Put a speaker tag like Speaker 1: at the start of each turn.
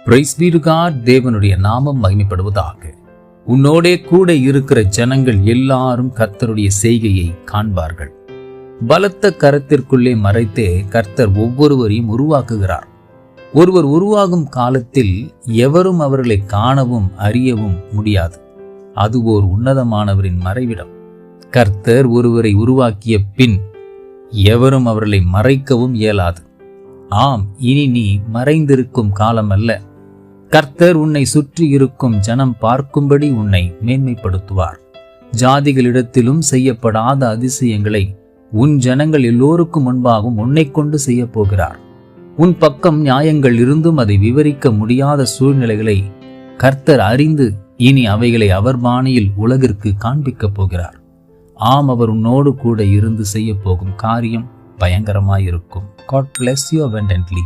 Speaker 1: Price B to God. தேவனுடைய நாமம் மகிமைப்படுவதாக. உன்னோடே கூட இருக்கிற ஜனங்கள் எல்லாரும் கர்த்தருடைய செய்கையை காண்பார்கள். பலத்த கரத்திற்குள்ளே மறைத்தே கர்த்தர் ஒவ்வொருவரையும் உருவாக்குகிறார். ஒருவர் உருவாகும் காலத்தில் எவரும் அவர்களை காணவும் அறியவும் முடியாது. அது ஓர் உன்னதமானவரின் மறைவிடம். கர்த்தர் ஒருவரை உருவாக்கிய பின் எவரும் அவர்களை மறைக்கவும் இயலாது. ஆம், இனி நீ மறைந்திருக்கும் காலம் அல்ல. கர்த்தர் உன்னை சுற்றி இருக்கும் ஜனம் பார்க்கும்படி உன்னை மேன்மைப்படுத்துவார். ஜாதிகளிடத்திலும் செய்யப்படாத அதிசயங்களை உன் ஜனங்கள் எல்லோருக்கும் முன்பாகவும் உன்னை கொண்டு செய்ய போகிறார். உன் பக்கம் நியாயங்கள் இருந்தும் அதை விவரிக்க முடியாத சூழ்நிலைகளை கர்த்தர் அறிந்து இனி அவைகளை அவர் பாணியில் உலகிற்கு காண்பிக்கப் போகிறார். ஆம், அவர் உன்னோடு கூட இருந்து செய்ய போகும் காரியம் பயங்கரமாயிருக்கும். God bless you abundantly.